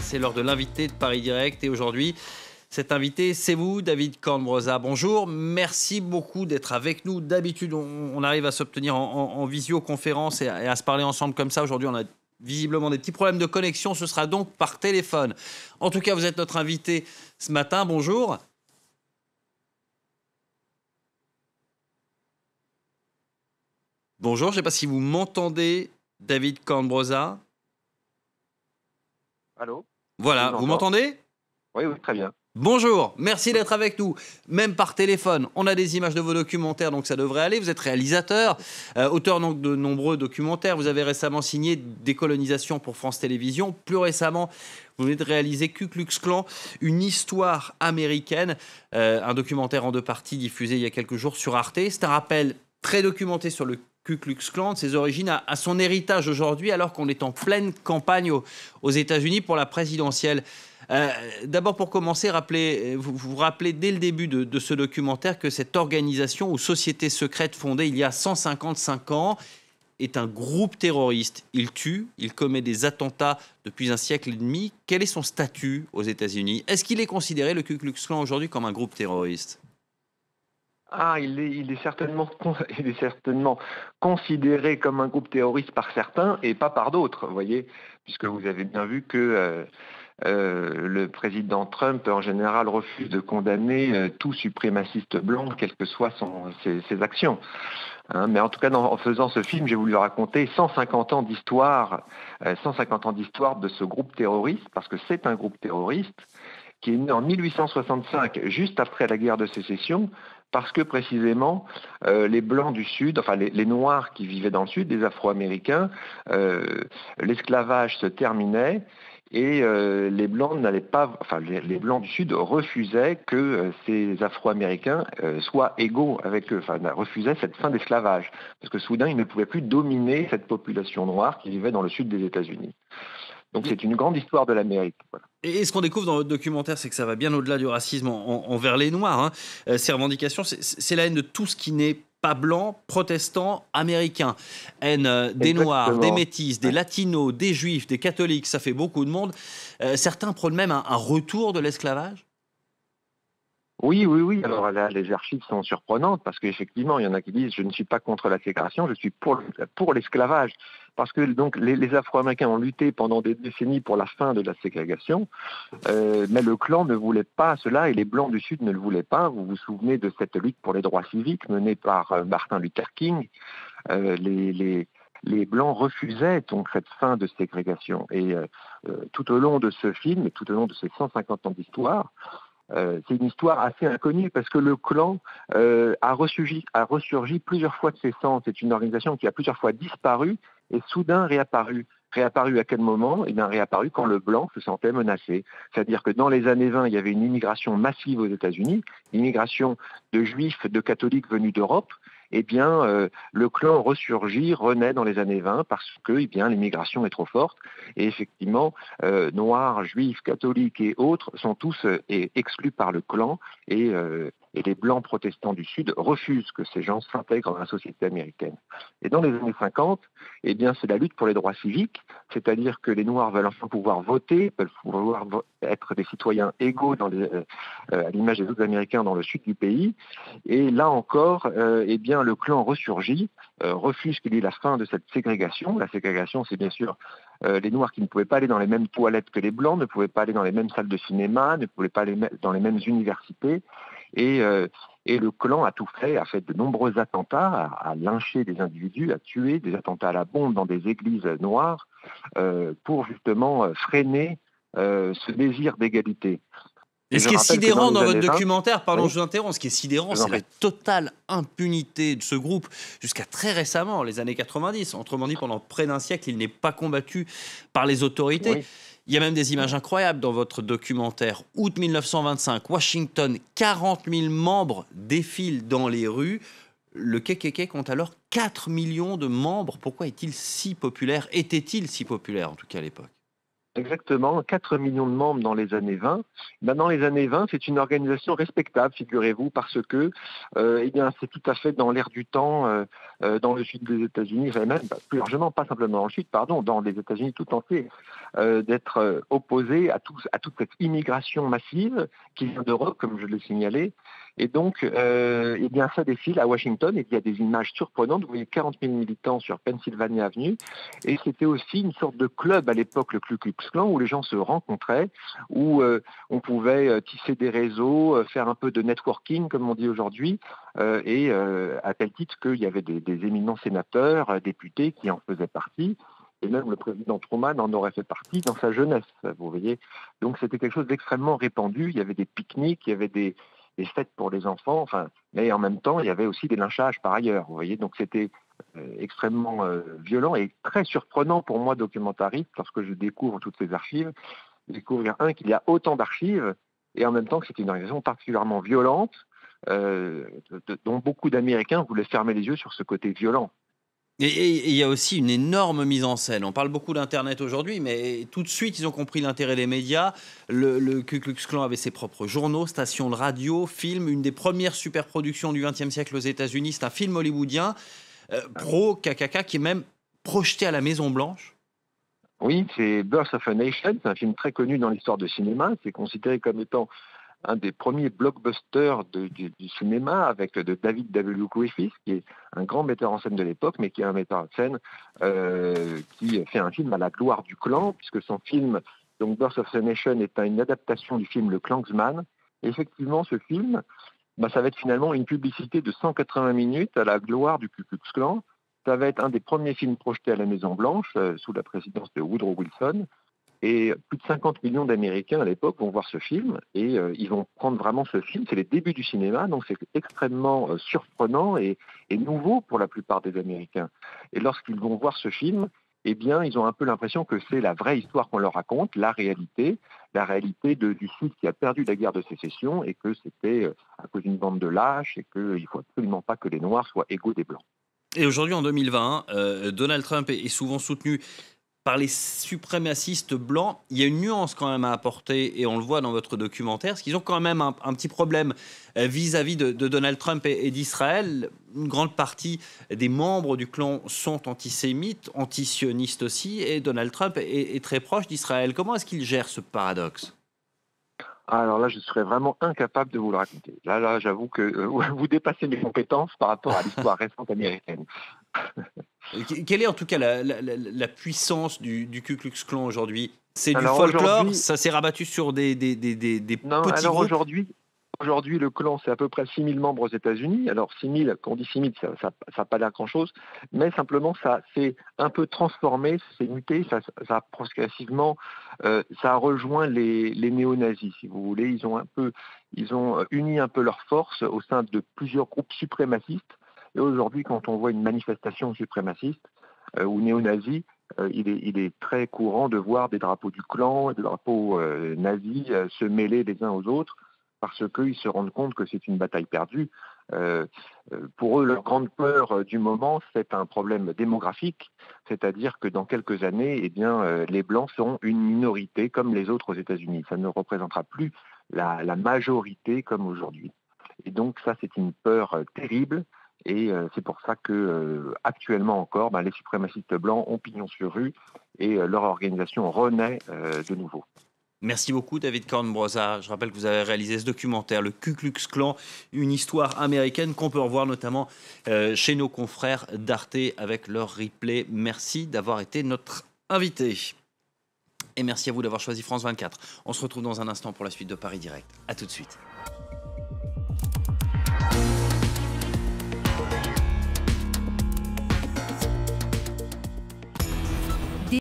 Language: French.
c'est l'heure de l'invité de Paris Direct. Et aujourd'hui, cet invité, c'est vous, David Cornbrosa. Bonjour, merci beaucoup d'être avec nous. D'habitude, on arrive à s'obtenir en visioconférence et à se parler ensemble comme ça. Aujourd'hui, on a visiblement des petits problèmes de connexion. Ce sera donc par téléphone. En tout cas, vous êtes notre invité ce matin. Bonjour. Bonjour, je ne sais pas si vous m'entendez, David Cornbrosa. Allô? Je Voilà, vous vous entends. m'entendez? Oui, oui, très bien. Bonjour, merci d'être avec nous. Même par téléphone, on a des images de vos documentaires, donc ça devrait aller. Vous êtes réalisateur, auteur donc de nombreux documentaires. Vous avez récemment signé Décolonisation pour France Télévisions. Plus récemment, vous venez de réaliser Ku Klux Klan, une histoire américaine, un documentaire en 2 parties diffusé il y a quelques jours sur Arte. C'est un rappel très documenté sur le Ku Klux Klan, de ses origines à son héritage aujourd'hui, alors qu'on est en pleine campagne aux États-Unis pour la présidentielle. D'abord, pour commencer, vous vous rappelez dès le début de ce documentaire que cette organisation ou société secrète fondée il y a 155 ans est un groupe terroriste. Il tue, il commet des attentats depuis un siècle et demi. Quel est son statut aux États-Unis? Est-ce qu'il est considéré, le Ku Klux Klan, aujourd'hui comme un groupe terroriste? Ah, il est certainement, il est certainement considéré comme un groupe terroriste par certains et pas par d'autres, vous voyez, puisque vous avez bien vu que le président Trump, en général, refuse de condamner tout suprémaciste blanc, quelles que soient ses actions. Hein, mais en tout cas, en faisant ce film, j'ai voulu raconter 150 ans d'histoire, 150 ans d'histoire de ce groupe terroriste, parce que c'est un groupe terroriste qui est né en 1865, juste après la guerre de sécession, parce que précisément les Blancs du Sud, enfin les Noirs qui vivaient dans le Sud, les Afro-Américains, l'esclavage se terminait et les Blancs n'allaient pas, enfin les Blancs du Sud refusaient que ces Afro-Américains soient égaux avec eux, enfin refusaient cette fin d'esclavage, parce que soudain ils ne pouvaient plus dominer cette population noire qui vivait dans le Sud des États-Unis. Donc c'est une grande histoire de l'Amérique. Voilà. Et ce qu'on découvre dans votre documentaire, c'est que ça va bien au-delà du racisme envers les Noirs. Hein. Ces revendications, c'est la haine de tout ce qui n'est pas blanc, protestant, américain. Haine des Noirs, des Exactement. Métis, des Latinos, des Juifs, des catholiques, ça fait beaucoup de monde. Certains prônent même un retour de l'esclavage. Oui, oui, oui. Alors là, les archives sont surprenantes parce qu'effectivement, il y en a qui disent je ne suis pas contre la ségrégation, je suis pour l'esclavage. Parce que donc les Afro-Américains ont lutté pendant des décennies pour la fin de la ségrégation, mais le clan ne voulait pas cela et les Blancs du Sud ne le voulaient pas. Vous vous souvenez de cette lutte pour les droits civiques menée par Martin Luther King. Les Blancs refusaient donc cette fin de ségrégation. Et tout au long de ce film et tout au long de ces 150 ans d'histoire, c'est une histoire assez inconnue parce que le clan a ressurgi plusieurs fois de ses cendres. C'est une organisation qui a plusieurs fois disparu et soudain réapparu. Réapparu à quel moment? Eh bien, réapparu quand le blanc se sentait menacé. C'est-à-dire que dans les années 20, il y avait une immigration massive aux États-Unis, immigration de juifs, de catholiques venus d'Europe. Eh bien, le clan ressurgit, renaît dans les années 20 parce que eh bien, l'immigration est trop forte. Et effectivement, noirs, juifs, catholiques et autres sont tous exclus par le clan et les blancs protestants du Sud refusent que ces gens s'intègrent dans la société américaine. Et dans les années 50, eh bien, c'est la lutte pour les droits civiques, c'est-à-dire que les Noirs veulent enfin pouvoir voter, veulent pouvoir être des citoyens égaux à l'image des autres Américains dans le sud du pays. Et là encore, eh bien, le clan ressurgit, refuse qu'il y ait la fin de cette ségrégation. La ségrégation, c'est bien sûr les Noirs qui ne pouvaient pas aller dans les mêmes toilettes que les Blancs, ne pouvaient pas aller dans les mêmes salles de cinéma, ne pouvaient pas aller dans les mêmes universités. Et le clan a tout fait, a fait de nombreux attentats, a lynché des individus, a tué, des attentats à la bombe dans des églises noires pour justement freiner ce désir d'égalité. Et Et ce je qui est rappelle que dans sidérant les dans votre années 20, documentaire, pardon, oui, je vous interromps, ce qui est sidérant, je vous en c'est la prie. totale impunité de ce groupe jusqu'à très récemment, les années 90. Autrement dit, pendant près d'un siècle, il n'est pas combattu par les autorités. Oui. Il y a même des images incroyables dans votre documentaire. Août 1925, Washington, 40 000 membres défilent dans les rues. Le KKK compte alors 4 millions de membres. Pourquoi est-il si populaire? Était-il si populaire, en tout cas à l'époque? Exactement, 4 millions de membres dans les années 20. Ben, dans les années 20, c'est une organisation respectable, figurez-vous, parce que eh bien, c'est tout à fait dans l'air du temps dans le sud des États-Unis, et même plus largement, pas simplement dans le sud, pardon, dans les États-Unis tout entier, d'être opposé à toute cette immigration massive qui vient d'Europe, comme je l'ai signalé. Et donc, eh bien, ça défile à Washington, et il y a des images surprenantes. Vous voyez 40 000 militants sur Pennsylvania Avenue, et c'était aussi une sorte de club à l'époque, le Ku Klux Klan, où les gens se rencontraient, où on pouvait tisser des réseaux, faire un peu de networking, comme on dit aujourd'hui, à tel titre qu'il y avait des éminents sénateurs, députés qui en faisaient partie, et même le président Truman en aurait fait partie dans sa jeunesse, vous voyez. Donc c'était quelque chose d'extrêmement répandu, il y avait des pique-niques, il y avait des fêtes pour les enfants, enfin, mais en même temps, il y avait aussi des lynchages par ailleurs, vous voyez. Donc c'était extrêmement violent et très surprenant pour moi, documentariste, lorsque je découvre toutes ces archives, découvrir qu'il y a autant d'archives et en même temps que c'est une organisation particulièrement violente, dont beaucoup d'Américains voulaient fermer les yeux sur ce côté violent. Et il y a aussi une énorme mise en scène. On parle beaucoup d'Internet aujourd'hui, mais tout de suite, ils ont compris l'intérêt des médias. Le Ku Klux Klan avait ses propres journaux, stations de radio, films. Une des premières superproductions du XXe siècle aux États-Unis, c'est un film hollywoodien, pro-KKK, qui est même projeté à la Maison-Blanche. Oui, c'est Birth of a Nation, c'est un film très connu dans l'histoire du cinéma. C'est considéré comme étant un des premiers blockbusters du cinéma, avec de David W. Griffith, qui est un grand metteur en scène de l'époque, mais qui est un metteur en scène qui fait un film à la gloire du clan, puisque son film, donc Birth of a Nation, est une adaptation du film Le Klansman. Et effectivement, ce film, ça va être finalement une publicité de 180 minutes à la gloire du Ku Klux Klan. Ça va être un des premiers films projetés à la Maison-Blanche, sous la présidence de Woodrow Wilson. Et plus de 50 millions d'Américains à l'époque vont voir ce film et ils vont prendre vraiment ce film. C'est les débuts du cinéma, donc c'est extrêmement surprenant et nouveau pour la plupart des Américains. Et lorsqu'ils vont voir ce film, eh bien, ils ont un peu l'impression que c'est la vraie histoire qu'on leur raconte, la réalité du Sud qui a perdu la guerre de sécession et que c'était à cause d'une bande de lâches et qu'il ne faut absolument pas que les Noirs soient égaux des Blancs. Et aujourd'hui, en 2020, Donald Trump est souvent soutenu par les suprémacistes blancs. Il y a une nuance quand même à apporter, et on le voit dans votre documentaire, parce qu'ils ont quand même un petit problème vis-à-vis de Donald Trump et d'Israël. Une grande partie des membres du clan sont antisémites, antisionistes aussi, et Donald Trump est très proche d'Israël. Comment est-ce qu'il gère ce paradoxe ? Alors là, je serais vraiment incapable de vous le raconter. Là, j'avoue que vous dépassez mes compétences par rapport à l'histoire récente américaine. Quelle est en tout cas la puissance du Ku Klux Klan aujourd'hui ? C'est du Alors folklore, ça s'est rabattu sur des non, petits alors groupes. Aujourd'hui, le clan, c'est à peu près 6 000 membres aux États-Unis. Alors 6 000, quand on dit 6 000, ça n'a pas l'air grand-chose, mais simplement, ça s'est un peu transformé, ça s'est muté, ça a progressivement, ça a rejoint les néo-nazis, si vous voulez. Ils ont uni un peu leurs forces au sein de plusieurs groupes suprémacistes. Et aujourd'hui, quand on voit une manifestation suprémaciste ou néo-nazi, il est très courant de voir des drapeaux du clan, des drapeaux nazis se mêler les uns aux autres, parce qu'ils se rendent compte que c'est une bataille perdue. Pour eux, leur grande peur du moment, c'est un problème démographique, c'est-à-dire que dans quelques années, eh bien, les Blancs seront une minorité comme les autres aux États-Unis. Ça ne représentera plus la majorité comme aujourd'hui. Et donc ça, c'est une peur terrible. Et c'est pour ça que actuellement encore, les suprémacistes blancs ont pignon sur rue et leur organisation renaît de nouveau. Merci beaucoup David Kornbrosser. Je rappelle que vous avez réalisé ce documentaire, le Ku Klux Klan, une histoire américaine qu'on peut revoir notamment chez nos confrères d'Arte avec leur replay. Merci d'avoir été notre invité. Et merci à vous d'avoir choisi France 24. On se retrouve dans un instant pour la suite de Paris Direct. À tout de suite.